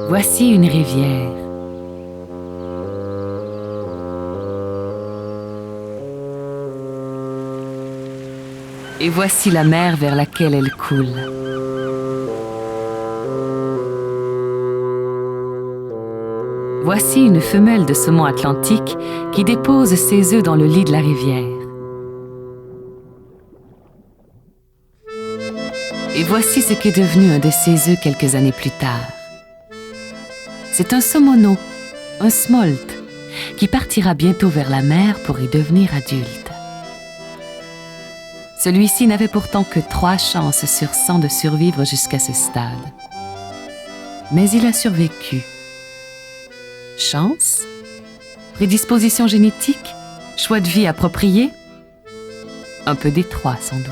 Voici une rivière. Et voici la mer vers laquelle elle coule. Voici une femelle de saumon atlantique qui dépose ses œufs dans le lit de la rivière. Et voici ce qu'est devenu un de ses œufs quelques années plus tard. C'est un saumono, un smolt, qui partira bientôt vers la mer pour y devenir adulte. Celui-ci n'avait pourtant que 3 chances sur 100 de survivre jusqu'à ce stade. Mais il a survécu. Chance? Prédisposition génétique? Choix de vie approprié? Un peu des 3 sans doute.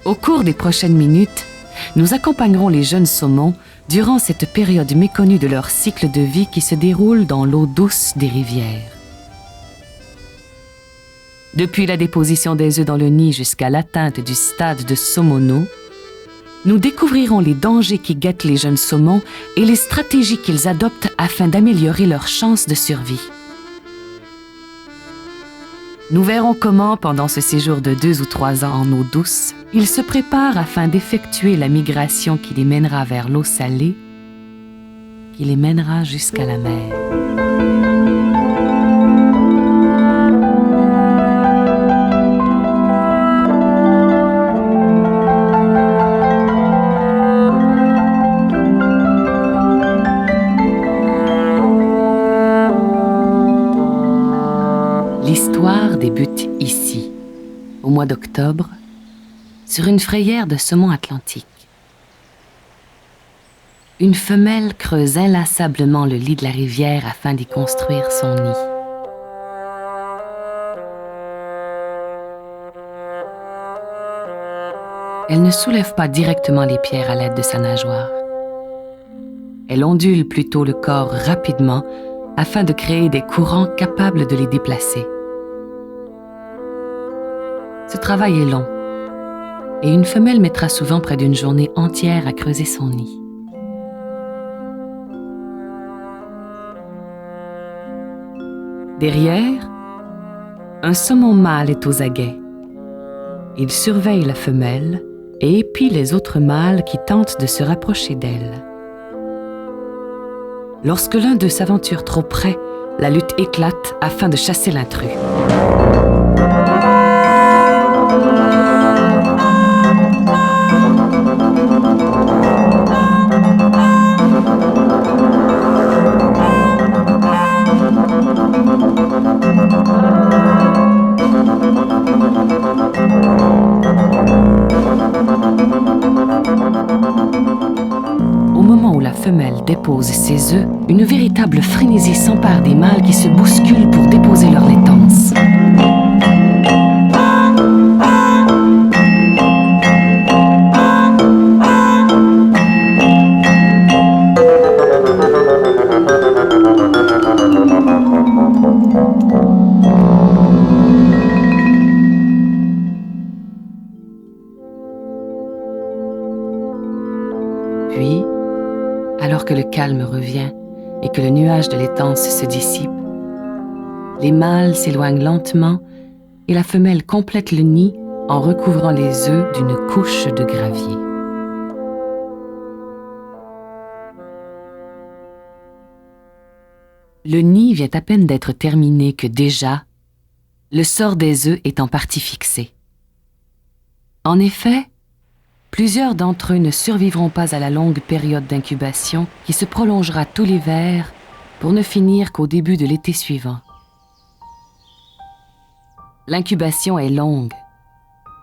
Au cours des prochaines minutes, nous accompagnerons les jeunes saumons durant cette période méconnue de leur cycle de vie qui se déroule dans l'eau douce des rivières. Depuis la déposition des œufs dans le nid jusqu'à l'atteinte du stade de saumono, nous découvrirons les dangers qui guettent les jeunes saumons et les stratégies qu'ils adoptent afin d'améliorer leurs chances de survie. Nous verrons comment, pendant ce séjour de 2 ou 3 ans en eau douce, ils se préparent afin d'effectuer la migration qui les mènera vers l'eau salée, qui les mènera jusqu'à la mer. L'histoire débute ici, au mois d'octobre, sur une frayère de saumon atlantique. Une femelle creuse inlassablement le lit de la rivière afin d'y construire son nid. Elle ne soulève pas directement les pierres à l'aide de sa nageoire. Elle ondule plutôt le corps rapidement afin de créer des courants capables de les déplacer. Ce travail est long, et une femelle mettra souvent près d'une journée entière à creuser son nid. Derrière, un saumon mâle est aux aguets. Il surveille la femelle et épie les autres mâles qui tentent de se rapprocher d'elle. Lorsque l'un d'eux s'aventure trop près, la lutte éclate afin de chasser l'intrus. Au moment où la femelle dépose ses œufs, une véritable frénésie s'empare des mâles qui se bousculent pour déposer leur laitance. Puis, alors que le calme revient et que le nuage de laitance se dissipe, les mâles s'éloignent lentement et la femelle complète le nid en recouvrant les œufs d'une couche de gravier. Le nid vient à peine d'être terminé que déjà, le sort des œufs est en partie fixé. En effet, plusieurs d'entre eux ne survivront pas à la longue période d'incubation qui se prolongera tout l'hiver pour ne finir qu'au début de l'été suivant. L'incubation est longue,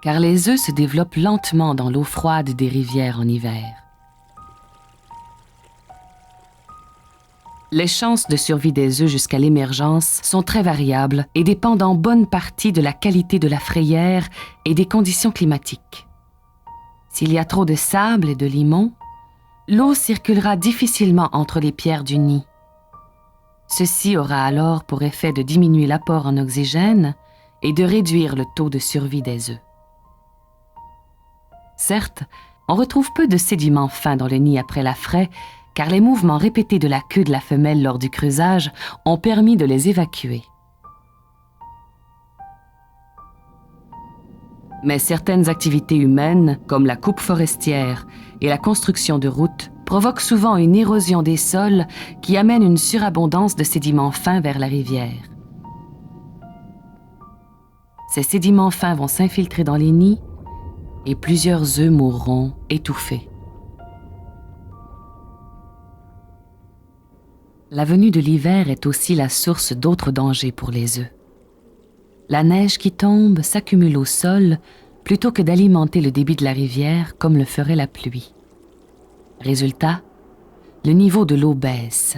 car les œufs se développent lentement dans l'eau froide des rivières en hiver. Les chances de survie des œufs jusqu'à l'émergence sont très variables et dépendent en bonne partie de la qualité de la frayère et des conditions climatiques. S'il y a trop de sable et de limon, l'eau circulera difficilement entre les pierres du nid. Ceci aura alors pour effet de diminuer l'apport en oxygène et de réduire le taux de survie des œufs. Certes, On retrouve peu de sédiments fins dans le nid après la fraie, car les mouvements répétés de la queue de la femelle lors du creusage ont permis de les évacuer. Mais certaines activités humaines, comme la coupe forestière et la construction de routes, provoquent souvent une érosion des sols qui amène une surabondance de sédiments fins vers la rivière. Ces sédiments fins vont s'infiltrer dans les nids et plusieurs œufs mourront étouffés. La venue de l'hiver est aussi la source d'autres dangers pour les œufs. La neige qui tombe s'accumule au sol plutôt que d'alimenter le débit de la rivière comme le ferait la pluie. Résultat, le niveau de l'eau baisse.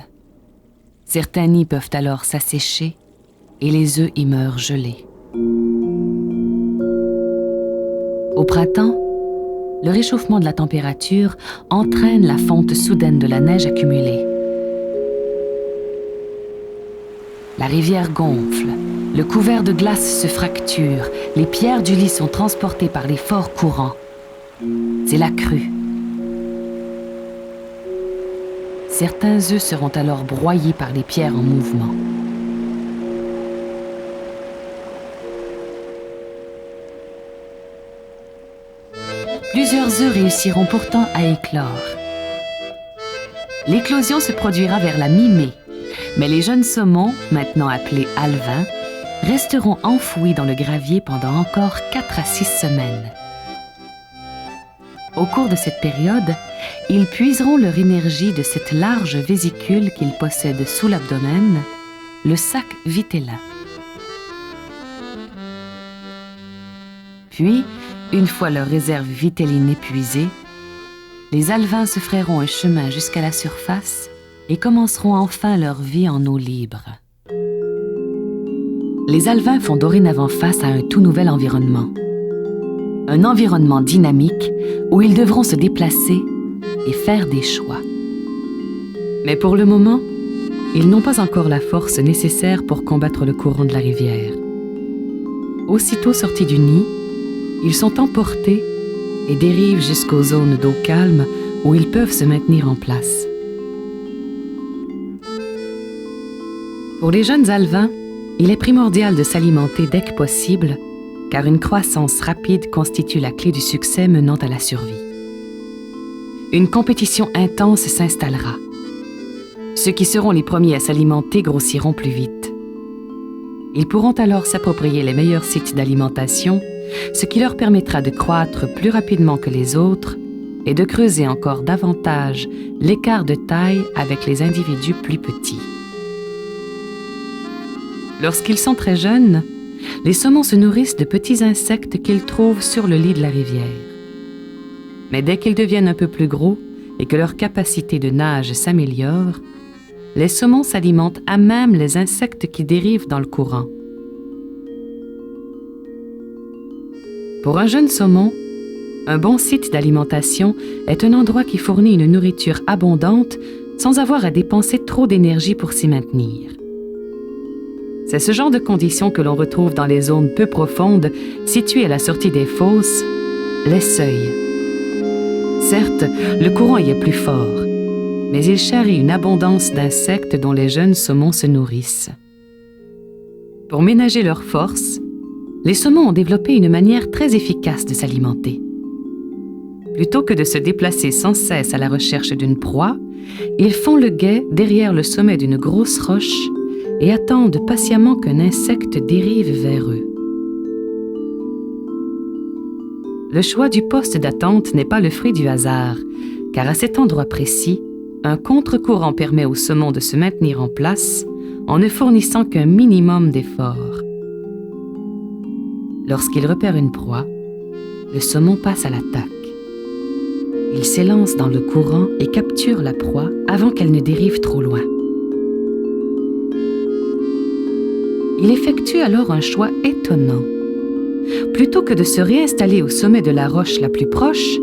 Certains nids peuvent alors s'assécher et les œufs y meurent gelés. Au printemps, le réchauffement de la température entraîne la fonte soudaine de la neige accumulée. La rivière gonfle, le couvert de glace se fracture, les pierres du lit sont transportées par les forts courants. C'est la crue. Certains œufs seront alors broyés par les pierres en mouvement. Plusieurs œufs réussiront pourtant à éclore. L'éclosion se produira vers la mi-mai, mais les jeunes saumons, maintenant appelés alevins, resteront enfouis dans le gravier pendant encore 4 à 6 semaines. Au cours de cette période, ils puiseront leur énergie de cette large vésicule qu'ils possèdent sous l'abdomen, le sac vitellin. Puis, une fois leur réserve vitelline épuisée, les alevins se frayeront un chemin jusqu'à la surface et commenceront enfin leur vie en eau libre. Les alevins font dorénavant face à un tout nouvel environnement. Un environnement dynamique où ils devront se déplacer et faire des choix. Mais pour le moment, ils n'ont pas encore la force nécessaire pour combattre le courant de la rivière. Aussitôt sortis du nid, ils sont emportés et dérivent jusqu'aux zones d'eau calme où ils peuvent se maintenir en place. Pour les jeunes alevins, il est primordial de s'alimenter dès que possible, car une croissance rapide constitue la clé du succès menant à la survie. Une compétition intense s'installera. Ceux qui seront les premiers à s'alimenter grossiront plus vite. Ils pourront alors s'approprier les meilleurs sites d'alimentation, ce qui leur permettra de croître plus rapidement que les autres et de creuser encore davantage l'écart de taille avec les individus plus petits. Lorsqu'ils sont très jeunes, les saumons se nourrissent de petits insectes qu'ils trouvent sur le lit de la rivière. Mais dès qu'ils deviennent un peu plus gros et que leur capacité de nage s'améliore, les saumons s'alimentent à même les insectes qui dérivent dans le courant. Pour un jeune saumon, un bon site d'alimentation est un endroit qui fournit une nourriture abondante sans avoir à dépenser trop d'énergie pour s'y maintenir. C'est ce genre de conditions que l'on retrouve dans les zones peu profondes situées à la sortie des fosses, les seuils. Certes, le courant y est plus fort, mais il charrie une abondance d'insectes dont les jeunes saumons se nourrissent. Pour ménager leurs forces, les saumons ont développé une manière très efficace de s'alimenter. Plutôt que de se déplacer sans cesse à la recherche d'une proie, ils font le guet derrière le sommet d'une grosse roche et attendent patiemment qu'un insecte dérive vers eux. Le choix du poste d'attente n'est pas le fruit du hasard, car à cet endroit précis, un contre-courant permet au saumon de se maintenir en place en ne fournissant qu'un minimum d'efforts. Lorsqu'il repère une proie, le saumon passe à l'attaque. Il s'élance dans le courant et capture la proie avant qu'elle ne dérive trop loin. Il effectue alors un choix étonnant. Plutôt que de se réinstaller au sommet de la roche la plus proche,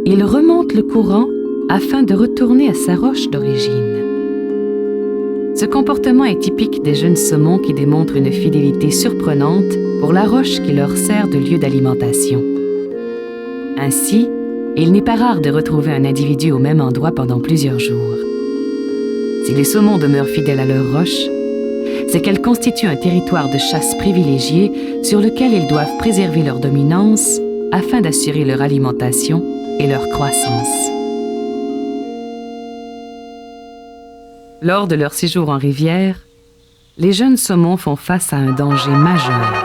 il remonte le courant afin de retourner à sa roche d'origine. Ce comportement est typique des jeunes saumons qui démontrent une fidélité surprenante pour la roche qui leur sert de lieu d'alimentation. Ainsi, et il n'est pas rare de retrouver un individu au même endroit pendant plusieurs jours. Si les saumons demeurent fidèles à leur roche, c'est qu'elles constituent un territoire de chasse privilégié sur lequel ils doivent préserver leur dominance afin d'assurer leur alimentation et leur croissance. Lors de leur séjour en rivière, les jeunes saumons font face à un danger majeur: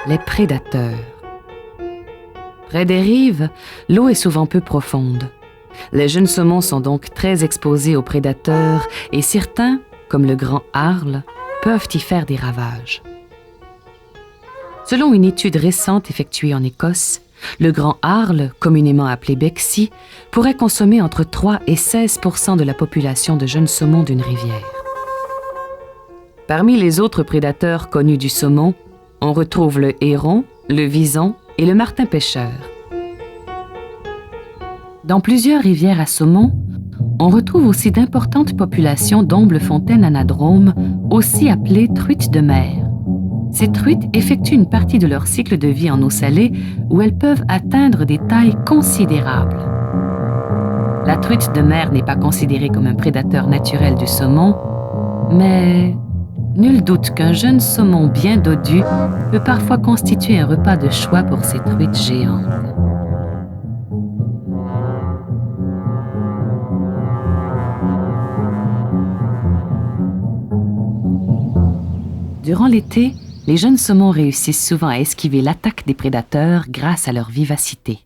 les prédateurs. Près des rives, l'eau est souvent peu profonde. Les jeunes saumons sont donc très exposés aux prédateurs et certains, comme le grand harle, peuvent y faire des ravages. Selon une étude récente effectuée en Écosse, le grand harle, communément appelé Bexy, pourrait consommer entre 3 et 16% de la population de jeunes saumons d'une rivière. Parmi les autres prédateurs connus du saumon, on retrouve le héron, le vison et le martin pêcheur. Dans plusieurs rivières à saumon, on retrouve aussi d'importantes populations d'omble-fontaine anadrome, aussi appelées truites de mer. Ces truites effectuent une partie de leur cycle de vie en eau salée où elles peuvent atteindre des tailles considérables. La truite de mer n'est pas considérée comme un prédateur naturel du saumon, mais nul doute qu'un jeune saumon bien dodu peut parfois constituer un repas de choix pour ces truites géantes. Durant l'été, les jeunes saumons réussissent souvent à esquiver l'attaque des prédateurs grâce à leur vivacité.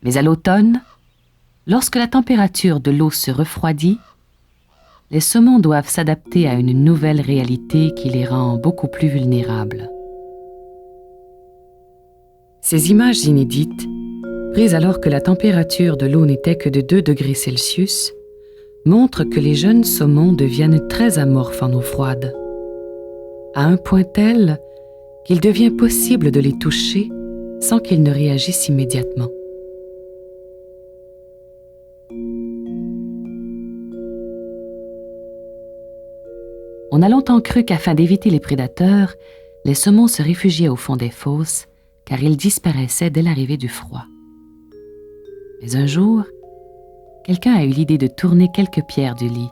Mais à l'automne, lorsque la température de l'eau se refroidit, les saumons doivent s'adapter à une nouvelle réalité qui les rend beaucoup plus vulnérables. Ces images inédites, prises alors que la température de l'eau n'était que de 2 degrés Celsius, montrent que les jeunes saumons deviennent très amorphes en eau froide, à un point tel qu'il devient possible de les toucher sans qu'ils ne réagissent immédiatement. On a longtemps cru qu'afin d'éviter les prédateurs, les saumons se réfugiaient au fond des fosses, car ils disparaissaient dès l'arrivée du froid. Mais un jour, quelqu'un a eu l'idée de tourner quelques pierres du lit.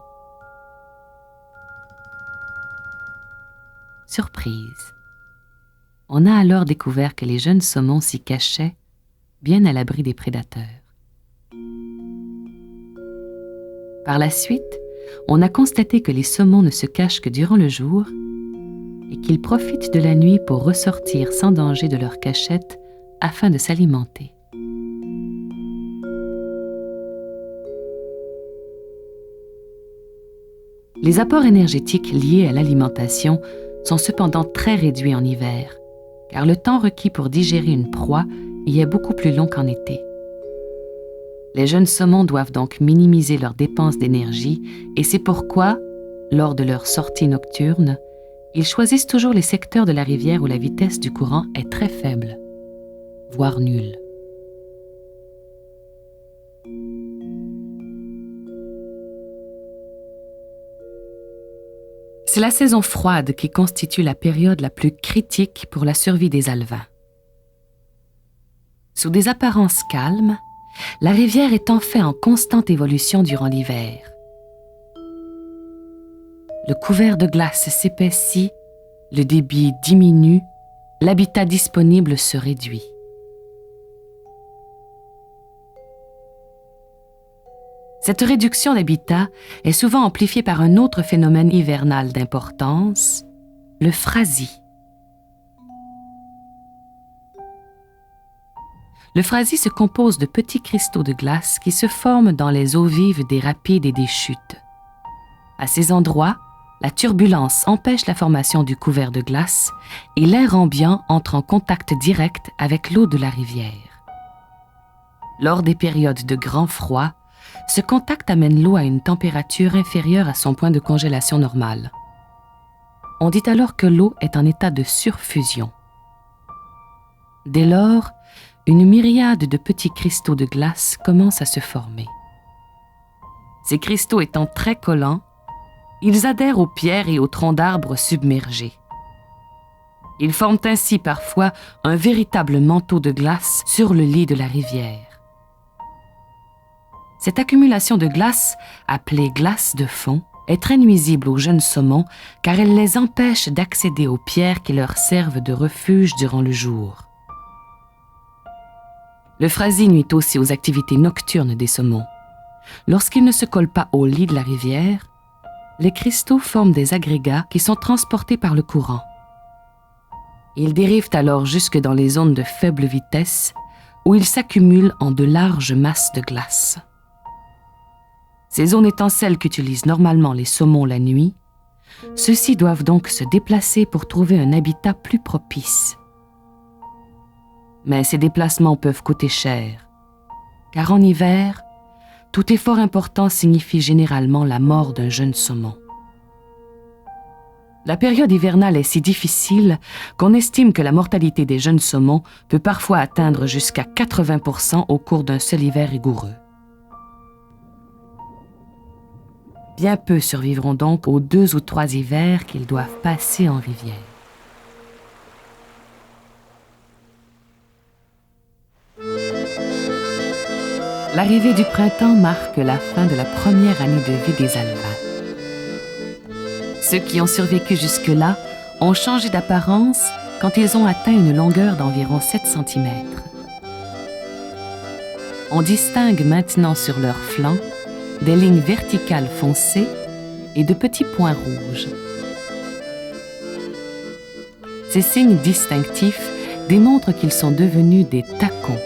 Surprise! On a alors découvert que les jeunes saumons s'y cachaient, bien à l'abri des prédateurs. Par la suite, on a constaté que les saumons ne se cachent que durant le jour et qu'ils profitent de la nuit pour ressortir sans danger de leur cachette afin de s'alimenter. Les apports énergétiques liés à l'alimentation sont cependant très réduits en hiver, car le temps requis pour digérer une proie y est beaucoup plus long qu'en été. Les jeunes saumons doivent donc minimiser leurs dépenses d'énergie et c'est pourquoi, lors de leur sortie nocturne, ils choisissent toujours les secteurs de la rivière où la vitesse du courant est très faible, voire nulle. C'est la saison froide qui constitue la période la plus critique pour la survie des alevins. Sous des apparences calmes, la rivière est en fait en constante évolution durant l'hiver. Le couvert de glace s'épaissit, le débit diminue, l'habitat disponible se réduit. Cette réduction d'habitat est souvent amplifiée par un autre phénomène hivernal d'importance, le frasis. Le frasis se compose de petits cristaux de glace qui se forment dans les eaux vives des rapides et des chutes. À ces endroits, la turbulence empêche la formation du couvert de glace et l'air ambiant entre en contact direct avec l'eau de la rivière. Lors des périodes de grand froid, ce contact amène l'eau à une température inférieure à son point de congélation normal. On dit alors que l'eau est en état de surfusion. Dès lors, une myriade de petits cristaux de glace commence à se former. Ces cristaux étant très collants, ils adhèrent aux pierres et aux troncs d'arbres submergés. Ils forment ainsi parfois un véritable manteau de glace sur le lit de la rivière. Cette accumulation de glace, appelée glace de fond, est très nuisible aux jeunes saumons car elle les empêche d'accéder aux pierres qui leur servent de refuge durant le jour. Le frasis nuit aussi aux activités nocturnes des saumons. Lorsqu'ils ne se collent pas au lit de la rivière, les cristaux forment des agrégats qui sont transportés par le courant. Ils dérivent alors jusque dans les zones de faible vitesse où ils s'accumulent en de larges masses de glace. Ces zones étant celles qu'utilisent normalement les saumons la nuit, ceux-ci doivent donc se déplacer pour trouver un habitat plus propice. Mais ces déplacements peuvent coûter cher, car en hiver, tout effort important signifie généralement la mort d'un jeune saumon. La période hivernale est si difficile qu'on estime que la mortalité des jeunes saumons peut parfois atteindre jusqu'à 80% au cours d'un seul hiver rigoureux. Bien peu survivront donc aux 2 ou 3 hivers qu'ils doivent passer en rivière. L'arrivée du printemps marque la fin de la première année de vie des alevins. Ceux qui ont survécu jusque-là ont changé d'apparence quand ils ont atteint une longueur d'environ 7 cm. On distingue maintenant sur leurs flancs des lignes verticales foncées et de petits points rouges. Ces signes distinctifs démontrent qu'ils sont devenus des tacons.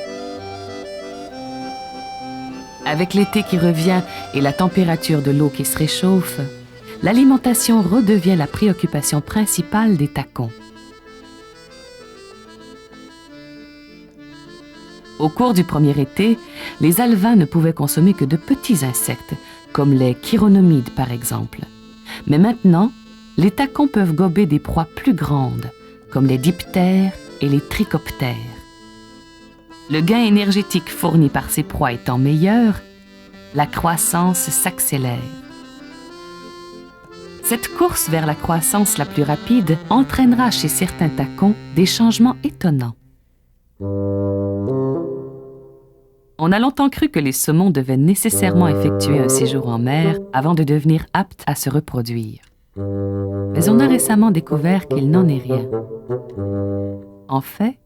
Avec l'été qui revient et la température de l'eau qui se réchauffe, l'alimentation redevient la préoccupation principale des tacons. Au cours du premier été, les alevins ne pouvaient consommer que de petits insectes, comme les chironomides par exemple. Mais maintenant, les tacons peuvent gober des proies plus grandes, comme les diptères et les trichoptères. Le gain énergétique fourni par ces proies étant meilleur, la croissance s'accélère. Cette course vers la croissance la plus rapide entraînera chez certains tacons des changements étonnants. On a longtemps cru que les saumons devaient nécessairement effectuer un séjour en mer avant de devenir aptes à se reproduire. Mais on a récemment découvert qu'il n'en est rien. En fait,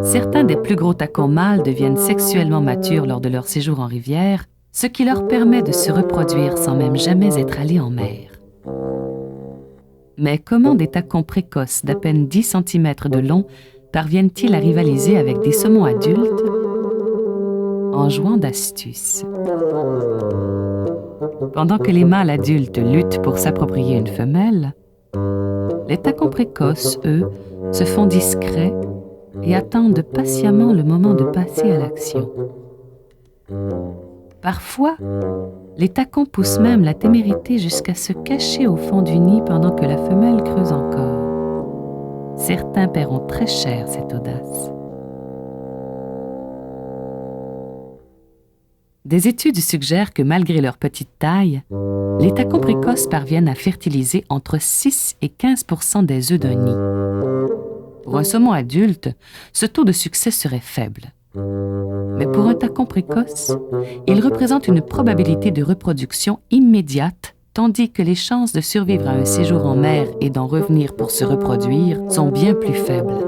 certains des plus gros tacons mâles deviennent sexuellement matures lors de leur séjour en rivière, ce qui leur permet de se reproduire sans même jamais être allés en mer. Mais comment des tacons précoces d'à peine 10 cm de long parviennent-ils à rivaliser avec des saumons adultes? En jouant d'astuces. Pendant que les mâles adultes luttent pour s'approprier une femelle, les tacons précoces, eux, se font discrets et attendent patiemment le moment de passer à l'action. Parfois, les tacons poussent même la témérité jusqu'à se cacher au fond du nid pendant que la femelle creuse encore. Certains paieront très cher cette audace. Des études suggèrent que malgré leur petite taille, les tacons précoces parviennent à fertiliser entre 6 et 15% des œufs d'un nid. Pour un saumon adulte, ce taux de succès serait faible. Mais pour un tacon précoce, il représente une probabilité de reproduction immédiate, tandis que les chances de survivre à un séjour en mer et d'en revenir pour se reproduire sont bien plus faibles.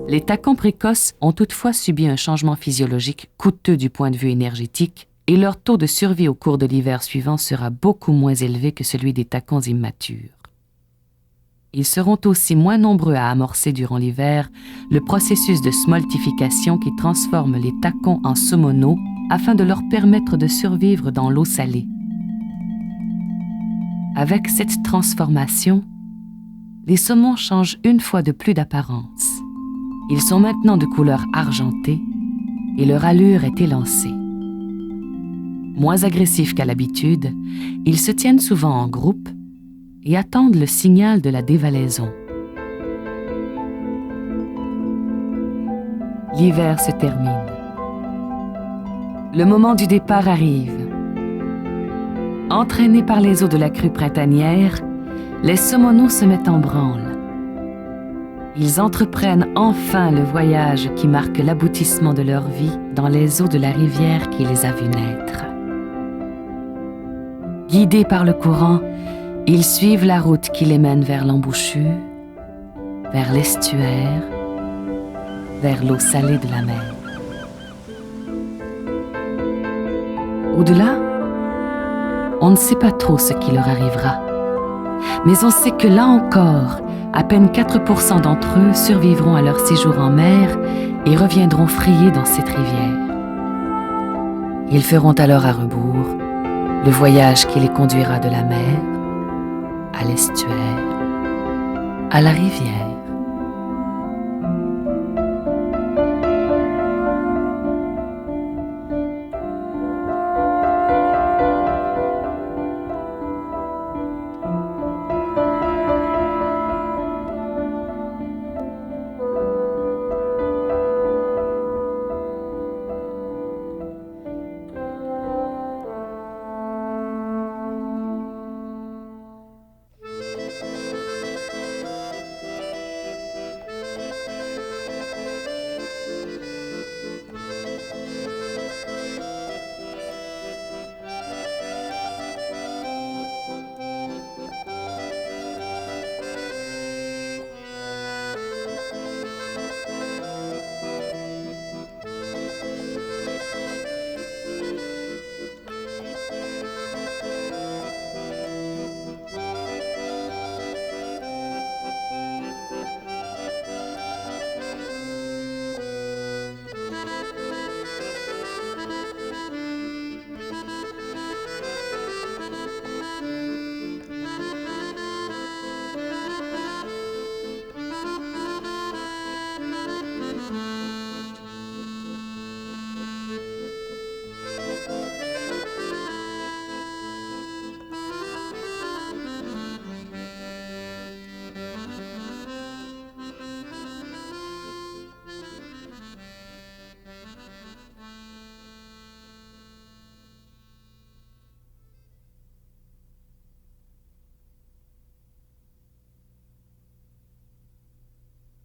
Les tacons précoces ont toutefois subi un changement physiologique coûteux du point de vue énergétique et leur taux de survie au cours de l'hiver suivant sera beaucoup moins élevé que celui des tacons immatures. Ils seront aussi moins nombreux à amorcer durant l'hiver le processus de smoltification qui transforme les tacons en saumonaux afin de leur permettre de survivre dans l'eau salée. Avec cette transformation, les saumons changent une fois de plus d'apparence. Ils sont maintenant de couleur argentée et leur allure est élancée. Moins agressifs qu'à l'habitude, ils se tiennent souvent en groupe et attendent le signal de la dévalaison. L'hiver se termine. Le moment du départ arrive. Entraînés par les eaux de la crue printanière, les Somonos se mettent en branle. Ils entreprennent enfin le voyage qui marque l'aboutissement de leur vie dans les eaux de la rivière qui les a vus naître. Guidés par le courant, ils suivent la route qui les mène vers l'embouchure, vers l'estuaire, vers l'eau salée de la mer. Au-delà, on ne sait pas trop ce qui leur arrivera, mais on sait que là encore, à peine 4% d'entre eux survivront à leur séjour en mer et reviendront frayer dans cette rivière. Ils feront alors à rebours le voyage qui les conduira de la mer à l'estuaire, à la rivière.